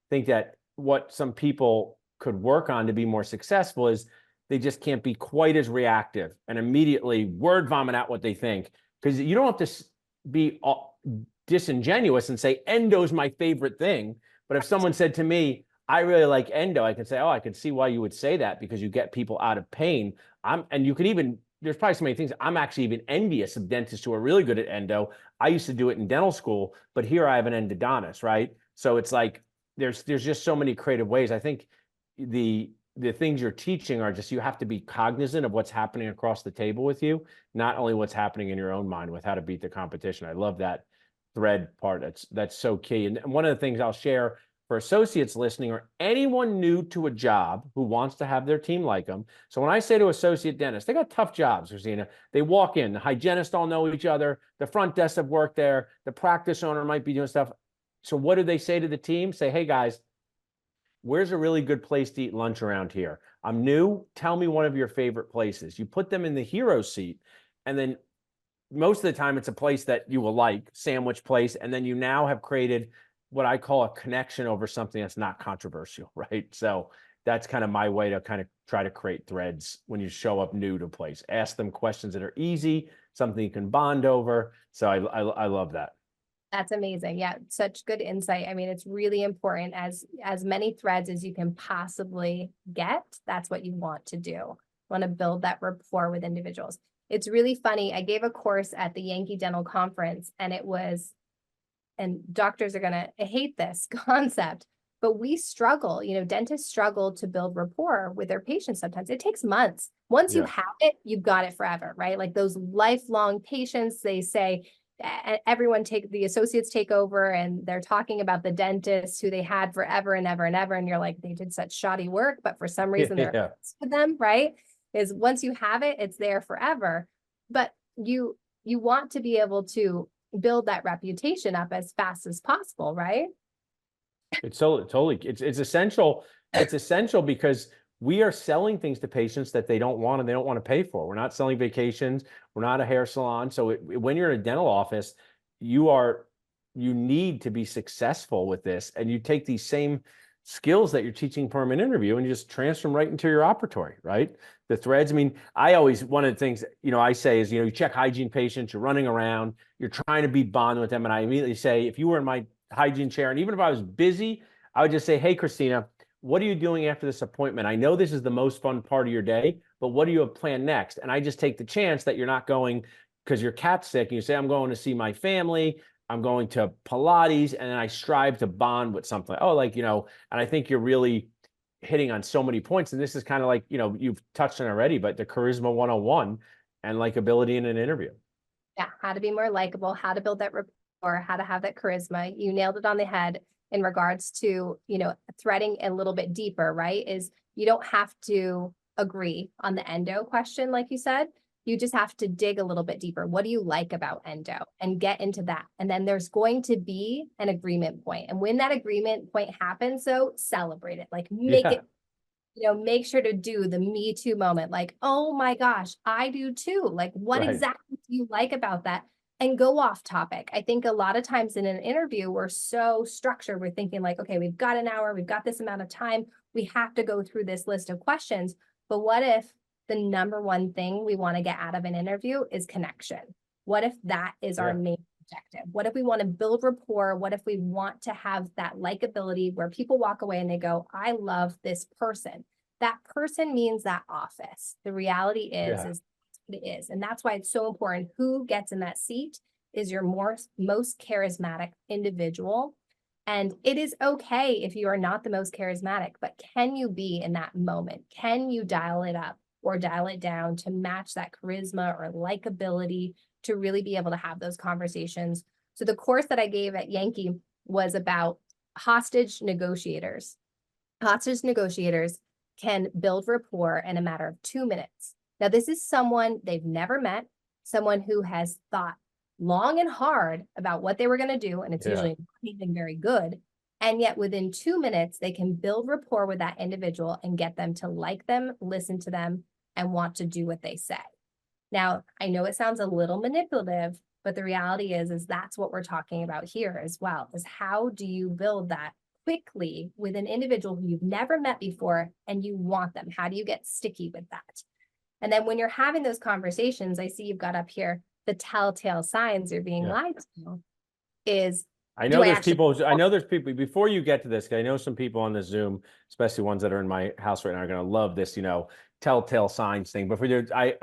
think that what some people could work on to be more successful is they just can't be quite as reactive and immediately word vomit out what they think, because you don't have to be disingenuous and say endo's my favorite thing. But if someone said to me, I really like endo, I could say, oh, I can see why you would say that, because you get people out of pain. And you could even, there's probably so many things. I'm actually even envious of dentists who are really good at endo. I used to do it in dental school, but here I have an endodontist, right? So it's like, there's just so many creative ways. I think the things you're teaching are just, you have to be cognizant of what's happening across the table with you, not only what's happening in your own mind with how to beat the competition. I love that thread part. That's so key. And one of the things I'll share for associates listening, or anyone new to a job who wants to have their team like them. So when I say to associate dentists, they got tough jobs, Kristina. They walk in, the hygienists all know each other, the front desk have worked there, the practice owner might be doing stuff. So what do they say to the team? Say, hey guys, where's a really good place to eat lunch around here? I'm new. Tell me one of your favorite places. You put them in the hero seat, and then most of the time it's a place that you will like, sandwich place. And then you now have created what I call a connection over something that's not controversial, right? So that's kind of my way to kind of try to create threads when you show up new to a place. Ask them questions that are easy, something you can bond over. So I love that. That's amazing. Yeah, such good insight. I mean, it's really important, as many threads as you can possibly get. That's what you want to do. You want to build that rapport with individuals. It's really funny. I gave a course at the Yankee Dental Conference, and it was, and doctors are going to hate this concept, but we struggle, dentists struggle to build rapport with their patients sometimes. It takes months. Once you have it, you've got it forever, right? Like those lifelong patients, they say, the associates take over, and they're talking about the dentist who they had forever and ever and ever. And you're like, they did such shoddy work, but for some reason they're with them, right? Is once you have it, it's there forever. But you want to be able to build that reputation up as fast as possible, right? It's totally, it's essential. It's essential because we are selling things to patients that they don't want and they don't want to pay for. We're not selling vacations. We're not a hair salon. So when you're in a dental office, you need to be successful with this. And you take these same skills that you're teaching for an interview and you just transfer them right into your operatory, right? The threads. I mean, one of the things, I say is, you check hygiene patients, you're running around, you're trying to be bond with them. And I immediately say, if you were in my hygiene chair, and even if I was busy, I would just say, hey, Kristina, what are you doing after this appointment? I know this is the most fun part of your day, but what do you have planned next? And I just take the chance that you're not going because your cat's sick, and you say, I'm going to see my family, I'm going to Pilates, and then I strive to bond with something. And I think you're really hitting on so many points. And this is kind of like, you've touched on already, but the charisma 101 and likability in an interview. Yeah, how to be more likable, how to build that rapport, how to have that charisma. You nailed it on the head in regards to, threading a little bit deeper, right? Is you don't have to agree on the endo question, like you said. You just have to dig a little bit deeper. What do you like about endo? And get into that. And then there's going to be an agreement point. And when that agreement point happens, so celebrate it. Like make it, make sure to do the Me Too moment. Like, oh my gosh, I do too. Like, what exactly do you like about that? And go off topic. I think a lot of times in an interview, we're so structured. We're thinking like, okay, we've got an hour, we've got this amount of time. We have to go through this list of questions. But what if the number one thing we want to get out of an interview is connection? What if that is our main objective? What if we want to build rapport? What if we want to have that likability where people walk away and they go, I love this person. That person means that office. The reality is that's what it is. And that's why it's so important. Who gets in that seat is your most charismatic individual. And it is okay if you are not the most charismatic, but can you be in that moment? Can you dial it up or dial it down to match that charisma or likability to really be able to have those conversations? So the course that I gave at Yankee was about hostage negotiators. Hostage negotiators can build rapport in a matter of 2 minutes. Now, this is someone they've never met, someone who has thought long and hard about what they were going to do, and it's usually not anything very good. And yet within 2 minutes, they can build rapport with that individual and get them to like them, listen to them, and want to do what they say. Now, I know it sounds a little manipulative, but the reality is that's what we're talking about here as well, is how do you build that quickly with an individual who you've never met before and you want them? How do you get sticky with that? And then when you're having those conversations, I see you've got up here the telltale signs you're being lied to is I know there's people before you get to this, 'cause I know some people on the Zoom, especially ones that are in my house right now, are going to love this, telltale signs thing. But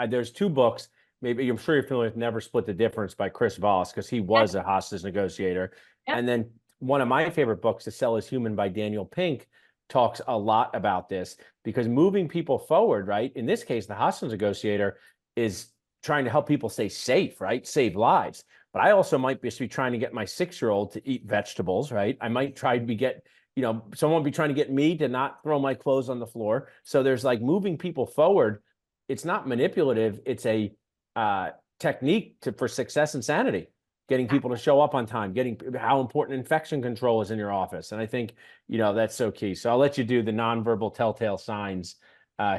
there's 2 books, maybe I'm sure you're familiar with Never Split the Difference by Chris Voss, because he was a hostage negotiator. And then one of my favorite books, To Sell is Human by Daniel Pink, talks a lot about this, because moving people forward, right? In this case, the hostage negotiator is trying to help people stay safe, right? Save lives. But I also might be trying to get my 6-year-old to eat vegetables, right? I might try to someone be trying to get me to not throw my clothes on the floor. So there's like moving people forward. It's not manipulative. It's a technique for success and sanity, getting people to show up on time, getting how important infection control is in your office. And I think, that's so key. So I'll let you do the nonverbal telltale signs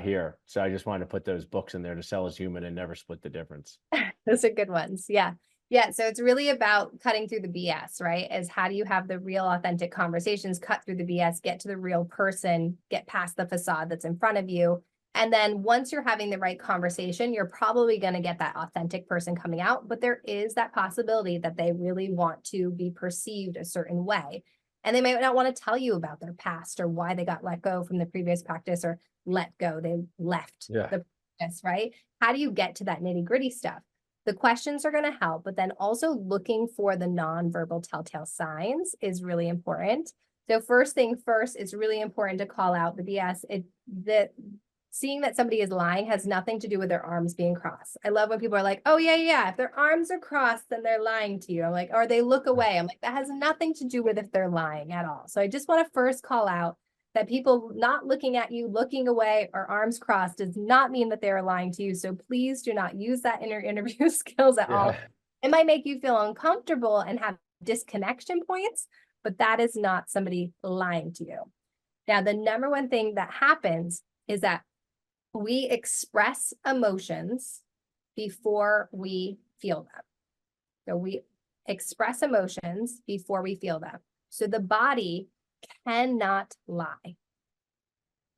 here. So I just wanted to put those books in there, To Sell is Human and Never Split the Difference. Those are good ones. Yeah. Yeah. So it's really about cutting through the BS, right? Is how do you have the real authentic conversations, cut through the BS, get to the real person, get past the facade that's in front of you. And then once you're having the right conversation, you're probably going to get that authentic person coming out. But there is that possibility that they really want to be perceived a certain way. And they might not want to tell you about their past or why they got let go from the previous practice or let go. They left the practice, right? How do you get to that nitty-gritty stuff? The questions are going to help, but then also looking for the nonverbal telltale signs is really important. So first thing first, it's really important to call out the BS. Seeing that somebody is lying has nothing to do with their arms being crossed. I love when people are like, oh yeah, if their arms are crossed, then they're lying to you. I'm like, or they look away. I'm like, that has nothing to do with if they're lying at all. So I just want to first call out that people not looking at you, looking away, or arms crossed does not mean that they're lying to you. So please do not use that in your interview skills at all. It might make you feel uncomfortable and have disconnection points, but that is not somebody lying to you. Now, the number one thing that happens is that we express emotions before we feel them. So we express emotions before we feel them. So the body cannot lie.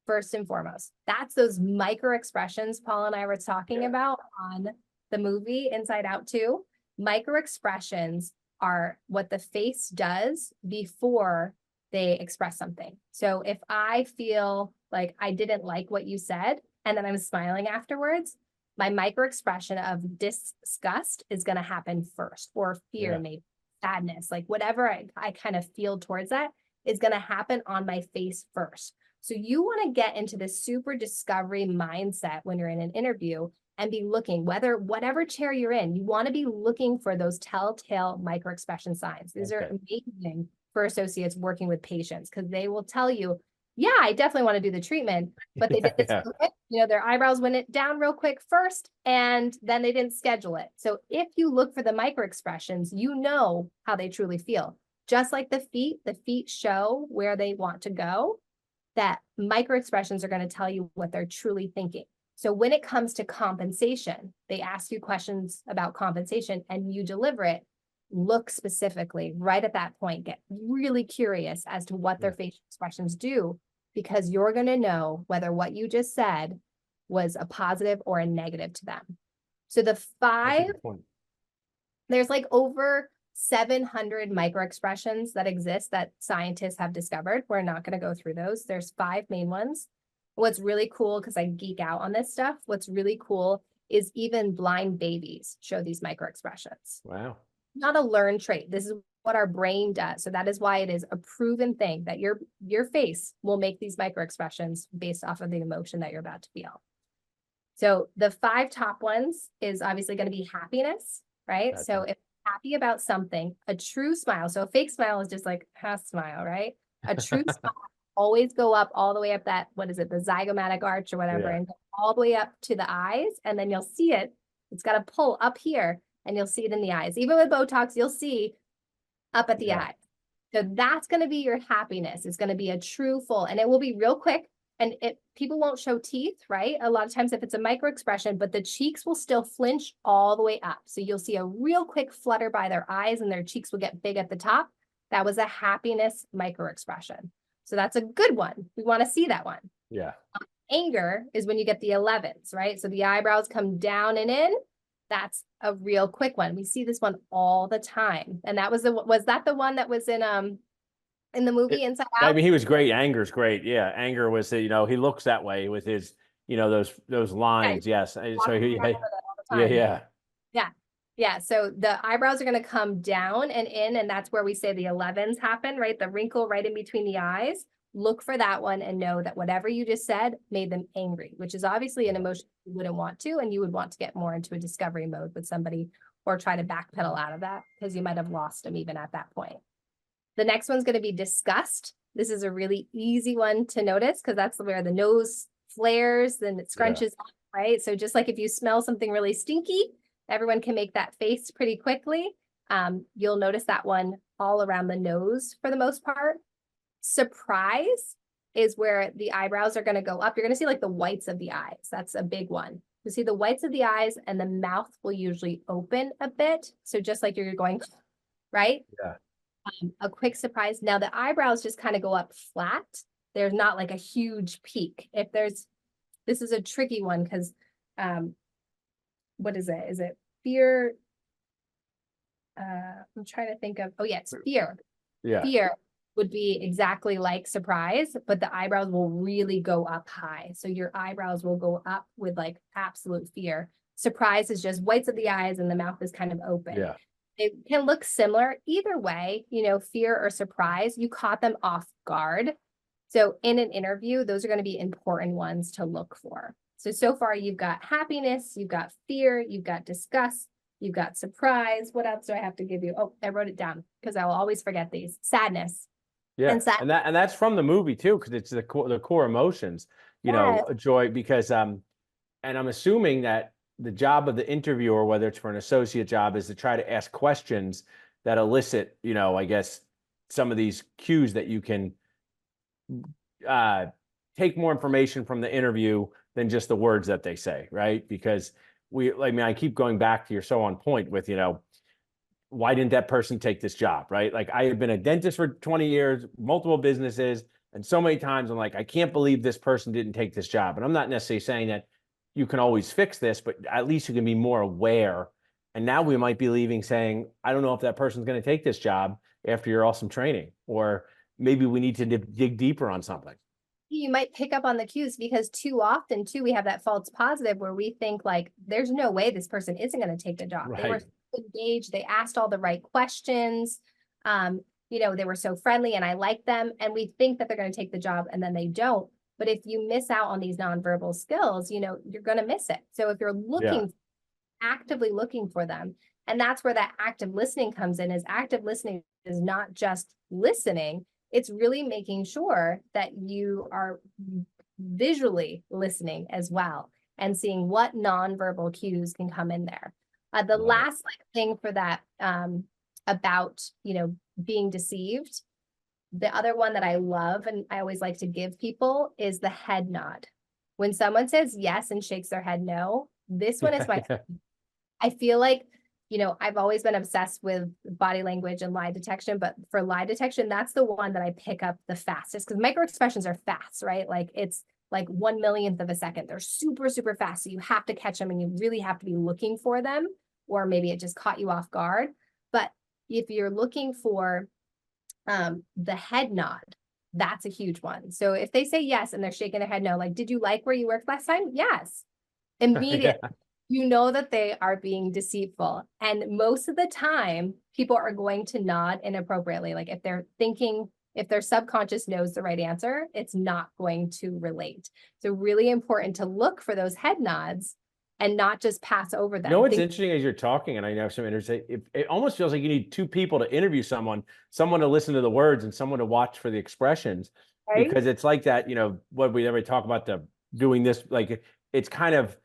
First and foremost, that's those micro expressions Paul and I were talking about on the movie Inside Out 2. Micro expressions are what the face does before they express something. So if I feel like I didn't like what you said, and then I'm smiling afterwards, my micro expression of disgust is going to happen first, or fear, maybe sadness, like whatever I kind of feel towards that is going to happen on my face first. So you want to get into this super discovery mindset when you're in an interview and be looking, whatever chair you're in, you want to be looking for those telltale micro expression signs. These are amazing for associates working with patients, because they will tell you, yeah, I definitely want to do the treatment, but they did this real quick. Their eyebrows went down real quick first, and then they didn't schedule it. So if you look for the micro expressions, you know how they truly feel. Just like the feet show where they want to go, that micro expressions are going to tell you what they're truly thinking. So when it comes to compensation, they ask you questions about compensation and you deliver it. Look specifically right at that point, get really curious as to what their facial expressions do, because you're going to know whether what you just said was a positive or a negative to them. So the 5 There's like over 700 microexpressions that exist that scientists have discovered. We're not going to go through those. There's 5 main ones. What's really cool, because I geek out on this stuff, what's really cool is even blind babies show these microexpressions. Wow. Not a learned trait. This is what our brain does. So that is why it is a proven thing that your face will make these microexpressions based off of the emotion that you're about to feel. So the 5 top ones is obviously going to be happiness, right? Gotcha. So if you're happy about something, a true smile. So a fake smile is just like a smile, right? A true smile always go up all the way up that, what is it, the zygomatic arch or whatever, Yeah. and go all the way up to the eyes, and then you'll see it. It's got to pull up here, and you'll see it in the eyes. Even with Botox, you'll see up at the Yeah. eye. So that's going to be your happiness. It's going to be a true full, and it will be real quick. And people won't show teeth, right? A lot of times if it's a micro expression, but the cheeks will still flinch all the way up. So you'll see a real quick flutter by their eyes and their cheeks will get big at the top. That was a happiness micro expression. So that's a good one. We want to see that one. Yeah. Anger is when you get the 11s, right? So the eyebrows come down and in. That's a real quick one. We see this one all the time. And that was that the one that was in the movie Inside I Out? mean, he was great. Anger's great. Yeah. Anger was, he looks that way with his, those lines. Yes. So Walking around with it all the yeah, time. yeah. Yeah. Yeah. So the eyebrows are going to come down and in, and that's where we say the 11s happen, right? The wrinkle right in between the eyes. Look for that one and know that whatever you just said made them angry, which is obviously an emotion you wouldn't want to, and you would want to get more into a discovery mode with somebody or try to backpedal out of that because you might have lost them even at that point. The next one's going to be disgust. This is a really easy one to notice because that's where the nose flares and it scrunches up, right? So just like if you smell something really stinky, everyone can make that face pretty quickly. You'll notice that one all around the nose for the most part. Surprise is where the eyebrows are going to go up. You're going to see like the whites of the eyes. That's a big one. You see the whites of the eyes and the mouth will usually open a bit. So just like you're going, right? Yeah. A quick surprise. Now the eyebrows just kind of go up flat. There's not like a huge peak. This is a tricky one because what is it? Is it fear? I'm trying to think of, it's fear. Yeah. Fear would be exactly like surprise, but the eyebrows will really go up high. So your eyebrows will go up with like absolute fear. Surprise is just whites of the eyes and the mouth is kind of open. Yeah. It can look similar either way, fear or surprise. You caught them off guard. So in an interview, those are going to be important ones to look for. So far you've got happiness, you've got fear, you've got disgust, you've got surprise. What else do I have to give you? Oh, I wrote it down because I will always forget these. Sadness. Yeah. And And that's from the movie too, because it's the core emotions, Yes. joy, because and I'm assuming that the job of the interviewer, whether it's for an associate job, is to try to ask questions that elicit, I guess, some of these cues that you can take more information from the interview than just the words that they say, right? Because I keep going back to, you're so on point with, why didn't that person take this job, right? Like I have been a dentist for 20 years, multiple businesses, and so many times I'm like, I can't believe this person didn't take this job. And I'm not necessarily saying that you can always fix this, but at least you can be more aware. And now we might be leaving saying, I don't know if that person's going to take this job after your awesome training, or maybe we need to dig deeper on something. You might pick up on the cues because too often too, we have that false positive where we think like, there's no way this person isn't going to take the job. Right. They were engaged. They asked all the right questions. They were so friendly and I like them. And we think that they're going to take the job and then they don't. But if you miss out on these nonverbal skills, you're going to miss it. So if you're actively looking for them, and that's where that active listening comes in, is active listening is not just listening. It's really making sure that you are visually listening as well and seeing what nonverbal cues can come in there. The last thing for that about, being deceived, the other one that I love and I always like to give people is the head nod. When someone says yes and shakes their head no, this one is my, I feel like, I've always been obsessed with body language and lie detection, but for lie detection, that's the one that I pick up the fastest because micro expressions are fast, right? Like it's like 1 millionth of a second. They're super, super fast. So you have to catch them and you really have to be looking for them. or maybe it just caught you off guard. But if you're looking for the head nod, that's a huge one. So if they say yes and they're shaking their head no, like, did you like where you worked last time? Yes. Immediately, Yeah. you know that they are being deceitful. And most of the time, people are going to nod inappropriately. Like if they're thinking, if their subconscious knows the right answer, it's not going to relate. So really important to look for those head nods and not just pass over You know them. what's Think, interesting as you're talking, and I have some interest, it almost feels like you need two people to interview someone, someone to listen to the words and someone to watch for the expressions, right? because it's like that, what we never talk about, the doing this, like it's kind of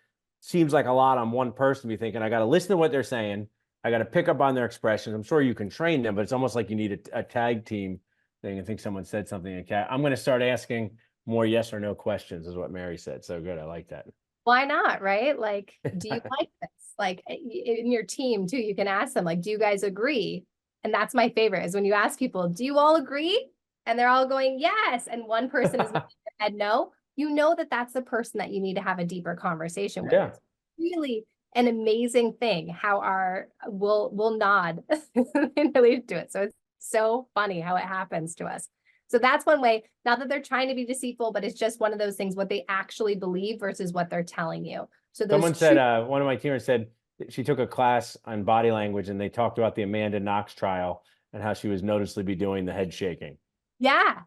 seems like a lot on one person to be thinking, I got to listen to what they're saying. I got to pick up on their expressions. I'm sure you can train them, but it's almost like you need a tag team thing. I think someone said something like that. I'm going to start asking more yes or no questions, is what Mary said. So good. I like that. Why not, right? Like, do you like this? Like in your team too, you can ask them, like, do you guys agree? And that's my favorite is when you ask people, do you all agree? And they're all going, yes. And one person is nodding their head no. You know that that's the person that you need to have a deeper conversation with. Yeah. It's really an amazing thing how our will nod in relation to it. So it's so funny how it happens to us. So that's one way, not that they're trying to be deceitful, but it's just one of those things, what they actually believe versus what they're telling you. So those Someone said, two, one of my teammates said she took a class on body language and they talked about the Amanda Knox trial and how she was noticeably be doing the head shaking. yeah.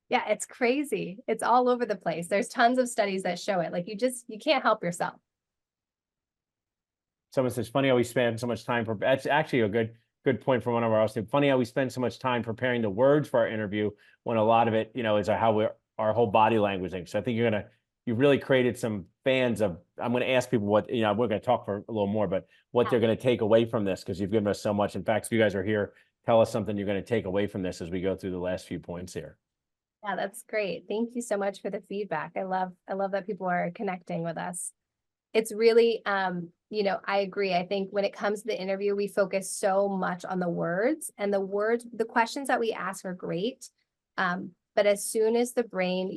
Yeah, it's crazy. It's all over the place. There's tons of studies that show it. Like you can't help yourself. Someone says, funny how we spend so much time for, that's actually a good point from one of our hosts. Funny how we spend so much time preparing the words for our interview when a lot of it, is how our whole body language thing. So I think you've really created some fans of, I'm going to ask people what, we're going to talk for a little more, but what they're going to take away from this, because you've given us so much. In fact, if you guys are here, tell us something you're going to take away from this as we go through the last few points here. Yeah, that's great. Thank you so much for the feedback. I love that people are connecting with us. It's really, I agree. I think when it comes to the interview, we focus so much on the words, and the questions that we ask are great. But as soon as the brain,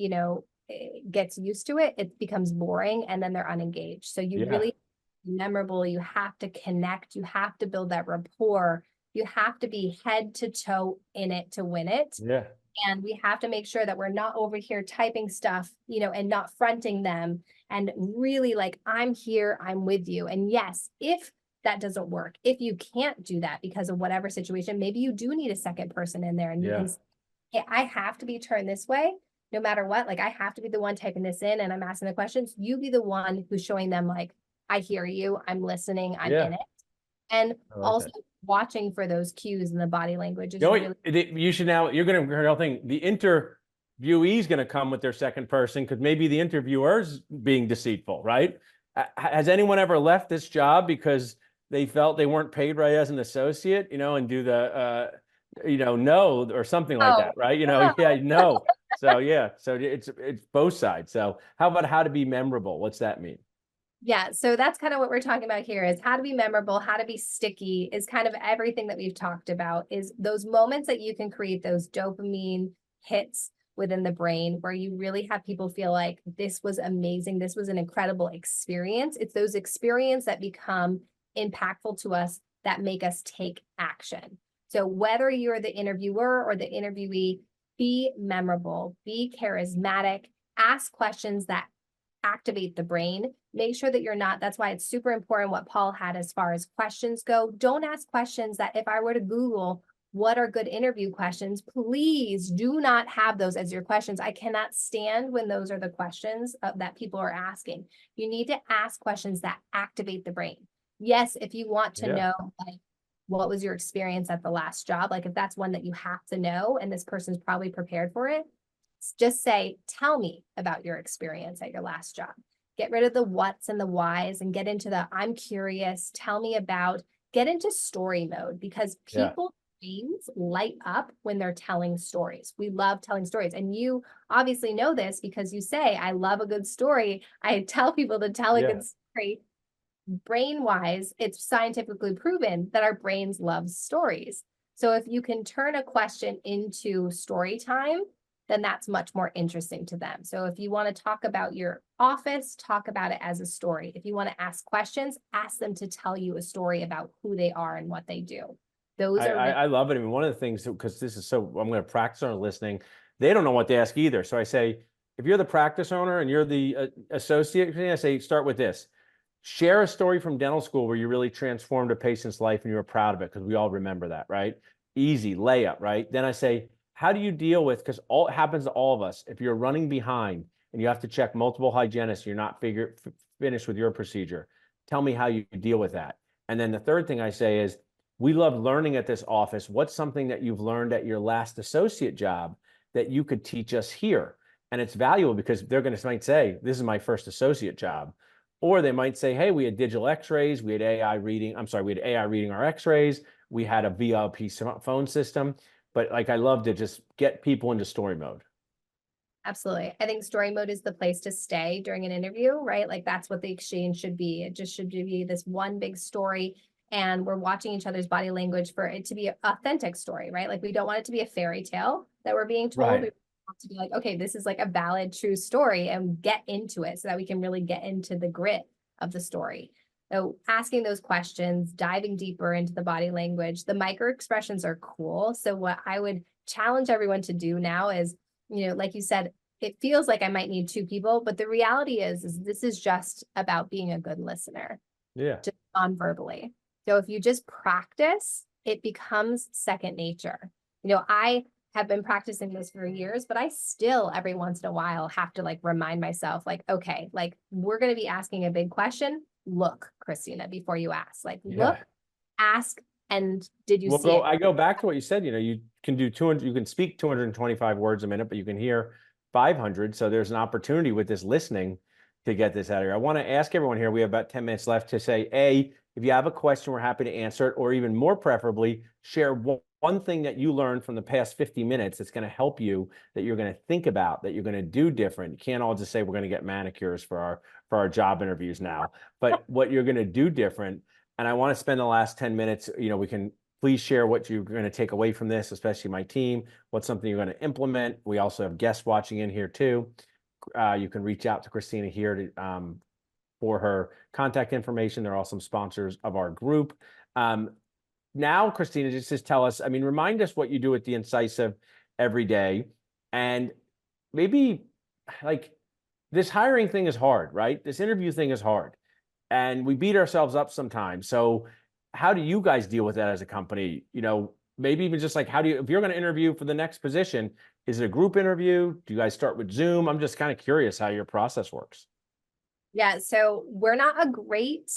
gets used to it, it becomes boring and then they're unengaged. So you Yeah. really memorable, you have to connect, you have to build that rapport, you have to be head to toe in it to win it. Yeah. And we have to make sure that we're not over here typing stuff, and not fronting them and really like, I'm here, I'm with you. And yes, if that doesn't work, if you can't do that because of whatever situation, maybe you do need a second person in there and you can say, hey, I have to be turned this way no matter what. Like I have to be the one typing this in and I'm asking the questions. You be the one who's showing them like, I hear you, I'm listening, I'm in it. And I like also that. watching for those cues in the body language is You know really what, you should now, you're going to hear the thing. The interviewee is going to come with their second person because maybe the interviewer's being deceitful, right? Has anyone ever left this job because they felt they weren't paid right as an associate, and do the, no, or something like that, right? Yeah, no. So yeah, so it's both sides. So how about how to be memorable? What's that mean? Yeah, so that's kind of what we're talking about here is how to be memorable, how to be sticky is kind of everything that we've talked about is those moments that you can create those dopamine hits within the brain where you really have people feel like this was amazing, this was an incredible experience. It's those experiences that become impactful to us that make us take action. So whether you're the interviewer or the interviewee, be memorable, be charismatic, ask questions that activate the brain. Make sure that you're not, that's why it's super important what Paul had as far as questions go. Don't ask questions that if I were to Google what are good interview questions, please do not have those as your questions. I cannot stand when those are the questions that people are asking. You need to ask questions that activate the brain. Yes, if you want to know, like, what was your experience at the last job? Like if that's one that you have to know and this person's probably prepared for it, just say, tell me about your experience at your last job. Get rid of the what's and the whys and get into the I'm curious, tell me about, get into story mode because people's brains light up when they're telling stories. We love telling stories. And you obviously know this because you say, I love a good story. I tell people to tell a good story. Brain wise, it's scientifically proven that our brains love stories. So if you can turn a question into story time, then that's much more interesting to them. So if you want to talk about your office, talk about it as a story. If you want to ask questions, ask them to tell you a story about who they are and what they do. Those are I love it. I mean, one of the things, because this is so, I'm going to practice on listening. They don't know what to ask either. So I say, if you're the practice owner and you're the associate, I say, start with this. Share a story from dental school where you really transformed a patient's life and you were proud of it, because we all remember that, right? Easy layup, right? Then I say, how do you deal with, because all it happens to all of us, if you're running behind and you have to check multiple hygienists, you're not finished with your procedure. Tell me how you deal with that. And then the third thing I say is, we love learning at this office. What's something that you've learned at your last associate job that you could teach us here? And it's valuable because they're going to might say, this is my first associate job. Or they might say, hey, we had digital x-rays, we had AI reading, I'm sorry, we had AI reading our x-rays, we had a VLP phone system. But like, I love to just get people into story mode. Absolutely. I think story mode is the place to stay during an interview, right? Like that's what the exchange should be. It just should be this one big story. And we're watching each other's body language for it to be an authentic story, right? Like we don't want it to be a fairy tale that we're being told. Right. We want to be like, okay, this is like a valid, true story, and get into it so that we can really get into the grit of the story. So asking those questions, diving deeper into the body language, the micro expressions are cool. So what I would challenge everyone to do now is, like you said, it feels like I might need two people, but the reality is this is just about being a good listener. Yeah. Just non-verbally. So if you just practice, it becomes second nature. I have been practicing this for years, but I still every once in a while have to like remind myself, like, okay, like we're going to be asking a big question. Look, Kristina, before you ask, like look, ask, and did you see it? I go back to what you said, you can do 200, you can speak 225 words a minute, but you can hear 500. So there's an opportunity with this listening to get this out of here. I want to ask everyone here, we have about 10 minutes left, to say, if you have a question, we're happy to answer it, or even more preferably, share one thing that you learned from the past 50 minutes that's going to help you, that you're going to think about, that you're going to do different. You can't all just say we're going to get manicures for our job interviews now, but what you're going to do different. And I want to spend the last 10 minutes, we can please share what you're going to take away from this, especially my team, what's something you're going to implement. We also have guests watching in here too. You can reach out to Kristina here to, for her contact information. They're also sponsors of our group. Now, Kristina, just tell us, remind us what you do at the Incisive every day. And maybe like this hiring thing is hard, right? This interview thing is hard. And we beat ourselves up sometimes. So how do you guys deal with that as a company? Maybe even just like, if you're going to interview for the next position, is it a group interview? Do you guys start with Zoom? I'm just kind of curious how your process works. Yeah, so we're not a great,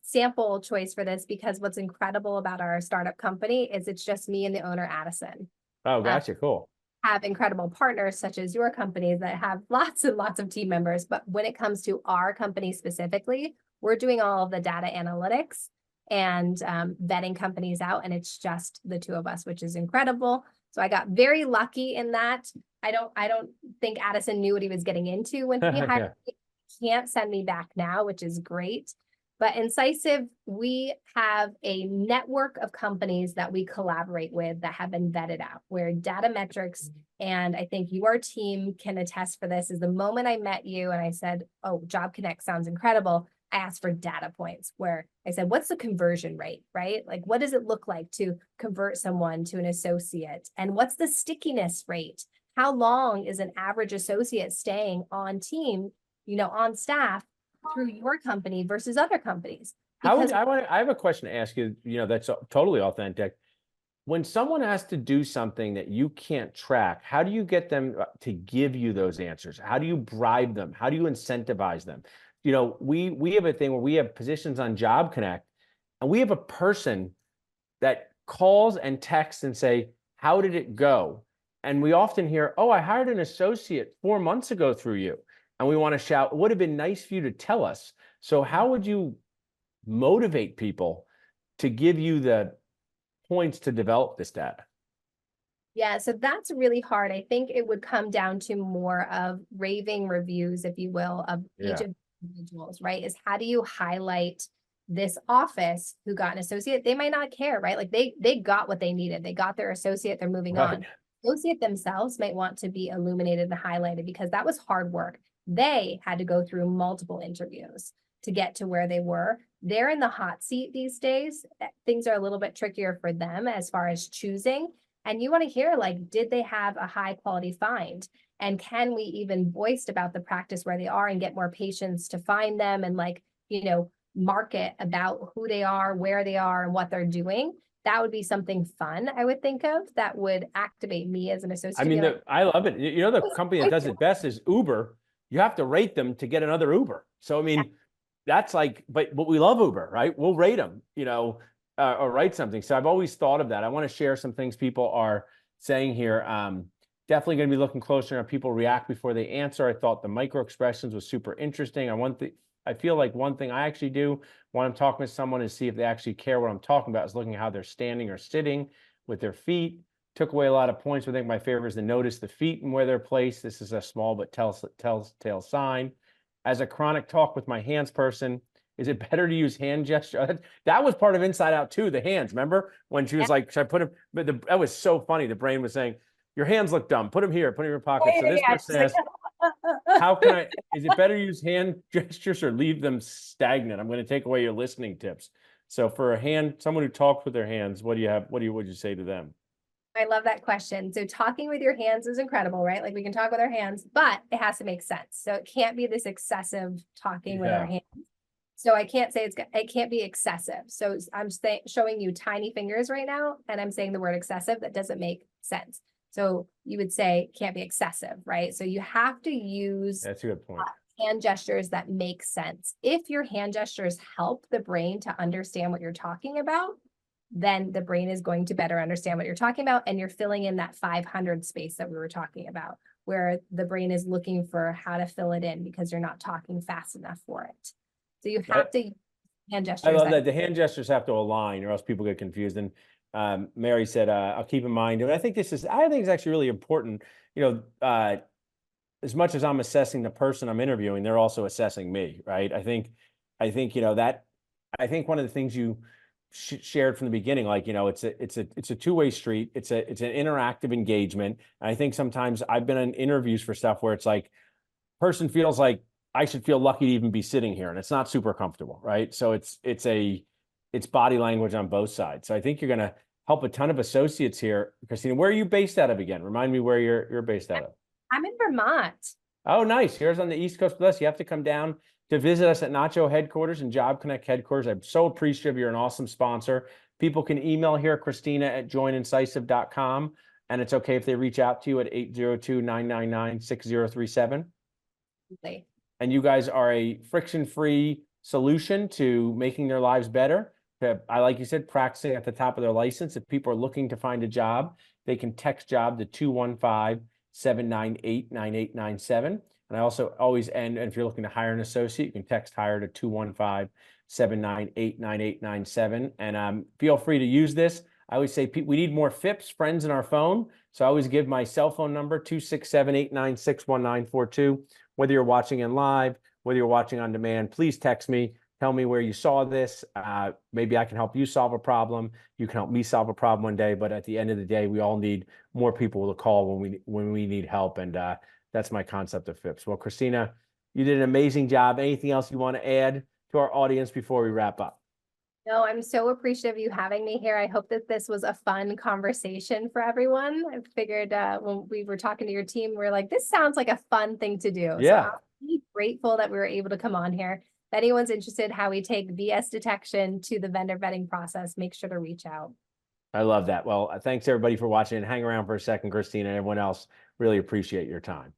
sample choice for this, because what's incredible about our startup company is it's just me and the owner, Addison. Oh, gotcha. Cool. Have incredible partners such as your companies that have lots and lots of team members. But when it comes to our company specifically, we're doing all of the data analytics and vetting companies out. And it's just the two of us, which is incredible. So I got very lucky in that. I don't think Addison knew what he was getting into when he hired me. He can't send me back now, which is great. But Incisive, we have a network of companies that we collaborate with that have been vetted out, where data metrics, and I think your team can attest for this, is the moment I met you and I said, oh, Job Connect sounds incredible, I asked for data points, where I said, what's the conversion rate, right? Like, what does it look like to convert someone to an associate? And what's the stickiness rate? How long is an average associate staying on team, on staff, through your company versus other companies? I have a question to ask you, that's totally authentic. When someone has to do something that you can't track, how do you get them to give you those answers? How do you bribe them? How do you incentivize them? We have a thing where we have positions on Job Connect, and we have a person that calls and texts and say, how did it go? And we often hear, oh, I hired an associate 4 months ago through you. And we want to shout, it would have been nice for you to tell us. So how would you motivate people to give you the points to develop this data? Yeah, so that's really hard. I think it would come down to more of raving reviews, if you will, of each of the individuals, right? Is how do you highlight this office who got an associate? They might not care, right? Like they got what they needed. They got their associate, they're moving on. associate themselves might want to be illuminated and highlighted because that was hard work. They had to go through multiple interviews to get to where they were. They're in the hot seat these days. Things are a little bit trickier for them as far as choosing. And you want to hear, like, did they have a high quality find? And can we even voice about the practice where they are and get more patients to find them and, like, market about who they are, where they are, and what they're doing? That would be something fun, I would think of, that would activate me as an associate. I mean, I love it. The company that does it best is Uber. You have to rate them to get another Uber. So, I mean, that's like, but we love Uber, right? We'll rate them, or write something. So I've always thought of that. I want to share some things people are saying here. Definitely going to be looking closer at people react before they answer. I thought the micro expressions was super interesting. I feel like one thing I actually do when I'm talking with someone is see if they actually care what I'm talking about, is looking at how they're standing or sitting with their feet. Took away a lot of points. I think my favorite is to notice the feet and where they're placed. This is a small but telltale sign. As a chronic talk with my hands person, is it better to use hand gesture? That was part of Inside Out too, the hands. Remember when she was like, should I put him? But that was so funny. The brain was saying, your hands look dumb. Put them here. Put them in your pocket. So this person says, is it better to use hand gestures or leave them stagnant? I'm going to take away your listening tips. So for someone who talks with their hands, what would you say to them? I love that question. So talking with your hands is incredible, right? Like, we can talk with our hands, but it has to make sense. So it can't be this excessive talking with our hands. So I can't say it can't be excessive. So I'm showing you tiny fingers right now, and I'm saying the word excessive. That doesn't make sense. So you would say can't be excessive, right? So you have to use That's a good point. Hand gestures that make sense. If your hand gestures help the brain to understand what you're talking about, then the brain is going to better understand what you're talking about, and you're filling in that 500 space that we were talking about, where the brain is looking for how to fill it in because you're not talking fast enough for it. So you have to use hand gestures. I love that the hand gestures have to align, or else people get confused. And Mary said, "I'll keep in mind." And I think it's actually really important. As much as I'm assessing the person I'm interviewing, they're also assessing me, right? I think one of the things you shared from the beginning, like, it's a two-way street. It's an interactive engagement. And I think sometimes I've been in interviews for stuff where it's like, person feels like I should feel lucky to even be sitting here, and it's not super comfortable, right? So it's body language on both sides. So I think you're going to help a ton of associates here. Kristina, where are you based out of again? Remind me where you're based out of. I'm in Vermont. Oh, nice. Here's on the East Coast with us. You have to come down to visit us at Nacho headquarters and Job Connect headquarters. I'm so appreciative. You're an awesome sponsor. People can email here, Kristina@joinincisive.com. And it's okay if they reach out to you at 802-999-6037. And you guys are a friction-free solution to making their lives better. I, like you said, practicing at the top of their license. If people are looking to find a job, they can text job to 215-798-9897. And I also always end, and if you're looking to hire an associate, you can text hire to 215-798-9897. And feel free to use this. I always say we need more FIPS, friends in our phone. So I always give my cell phone number, 267-896-1942. Whether you're watching in live, whether you're watching on demand, please text me. Tell me where you saw this. Maybe I can help you solve a problem. You can help me solve a problem one day. But at the end of the day, we all need more people to call when we need help. And that's my concept of FIPS. Well, Kristina, you did an amazing job. Anything else you want to add to our audience before we wrap up? No, I'm so appreciative of you having me here. I hope that this was a fun conversation for everyone. I figured when we were talking to your team, we're like, this sounds like a fun thing to do. Yeah. So I'm really grateful that we were able to come on here. If anyone's interested how we take BS detection to the vendor vetting process, make sure to reach out. I love that. Well, thanks everybody for watching, and hang around for a second, Kristina, and everyone else. Really appreciate your time.